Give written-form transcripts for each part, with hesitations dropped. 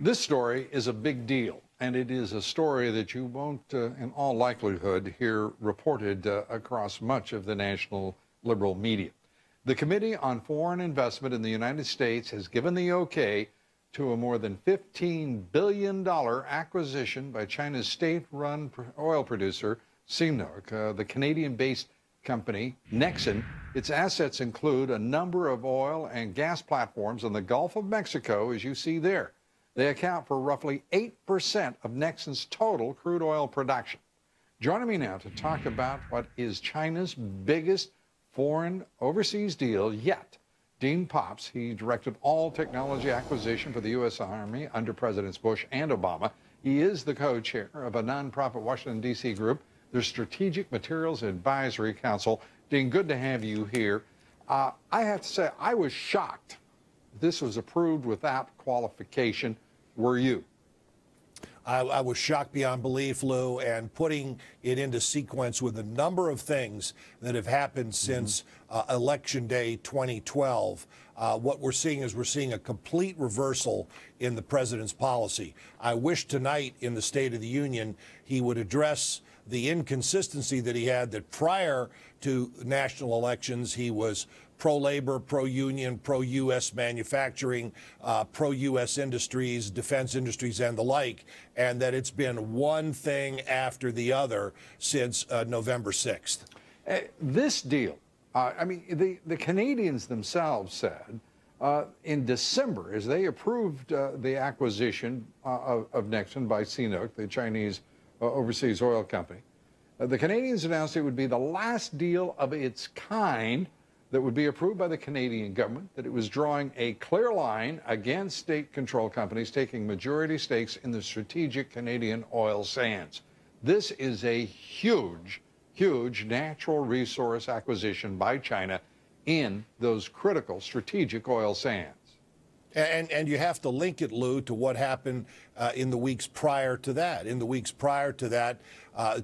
This story is a big deal, and it is a story that you won't, in all likelihood, hear reported across much of the national liberal media. The Committee on Foreign Investment in the United States has given the okay to a more than $15 billion acquisition by China's state-run oil producer, CNOOC, the Canadian-based company, Nexen. Its assets include a number of oil and gas platforms in the Gulf of Mexico, as you see there. They account for roughly 8% of Nexen's total crude oil production. Joining me now to talk about what is China's biggest foreign overseas deal yet, Dean Pops. He directed all technology acquisition for the U.S. Army under Presidents Bush and Obama. He is the co-chair of a nonprofit Washington, D.C. group, the Strategic Materials Advisory Council. Dean, good to have you here. I have to say, I was shocked this was approved without qualification. Were you? I was shocked beyond belief, Lou, and putting it into sequence with a number of things that have happened since Election Day 2012. What we're seeing is a complete reversal in the president's policy. I wish tonight in the State of the Union he would address the inconsistency that he had, that prior to national elections he was pro-labor, pro-union, pro-U.S. manufacturing, pro-U.S. industries, defense industries, and the like, and that it's been one thing after the other since November 6th. This deal, I mean, the Canadians themselves said in December, as they approved the acquisition of Nexen by CNOOC, the Chinese overseas oil company, the Canadians announced it would be the last deal of its kind that would be approved by the Canadian government, that it was drawing a clear line against state-controlled companies taking majority stakes in the strategic Canadian oil sands. This is a huge, huge natural resource acquisition by China in those critical strategic oil sands. And you have to link it, Lou, to what happened in the weeks prior to that. In the weeks prior to that,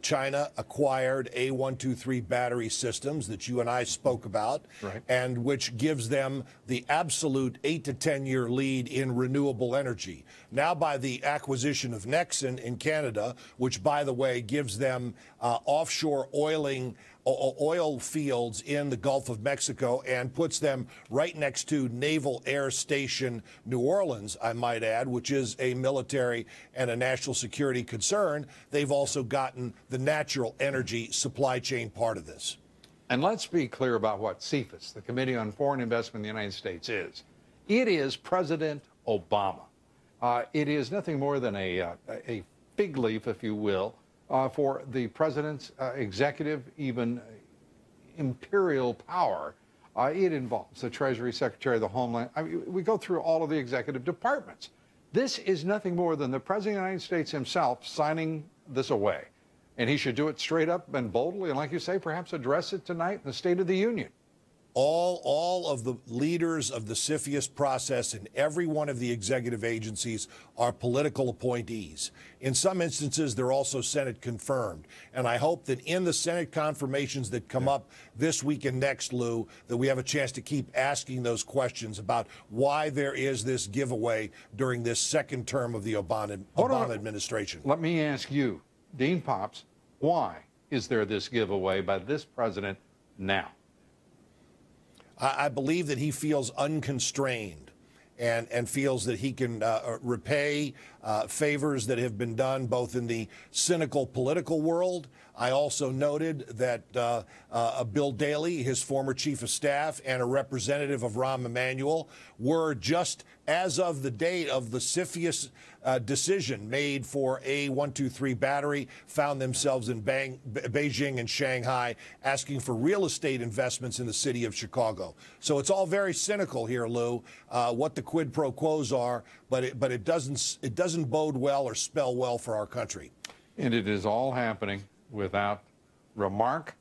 China acquired A123 battery systems that you and I spoke about, right, and which gives them the absolute 8 to 10 year lead in renewable energy. Now, by the acquisition of Nexen in Canada, which, by the way, gives them offshore oil fields in the Gulf of Mexico and puts them right next to Naval Air Station New Orleans, I might add, which is a military and a national security concern. They've also gotten the natural energy supply chain part of this. And let's be clear about what CFIUS, the Committee on Foreign Investment in the United States, is. It is President Obama. It is nothing more than a fig leaf, if you will, for the president's executive, even imperial power. It involves the Treasury Secretary of the Homeland. I mean, we go through all of the executive departments. This is nothing more than the President of the United States himself signing this away. And he should do it straight up and boldly, and like you say, perhaps address it tonight in the State of the Union. All of the leaders of the CFIUS process in every one of the executive agencies are political appointees. In some instances, they're also Senate confirmed. And I hope that in the Senate confirmations that come up this week and next, Lou, that we have a chance to keep asking those questions about why there is this giveaway during this second term of the Obama administration. Let me ask you, Dean Pops, why is there this giveaway by this president now? I believe that he feels unconstrained and feels that he can repay favors that have been done both in the cynical political world. I also noted that Bill Daley, his former chief of staff, and a representative of Rahm Emanuel were, just as of the date of the CFIUS decision made for A123 battery, found themselves in Beijing and Shanghai asking for real estate investments in the city of Chicago. So it's all very cynical here, Lou, what the quid pro quos are, but it doesn't bode well or spell well for our country. And it is all happening without remark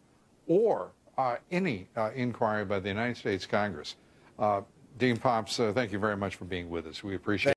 or any inquiry by the United States Congress. Dean Pops, thank you very much for being with us. We appreciate it.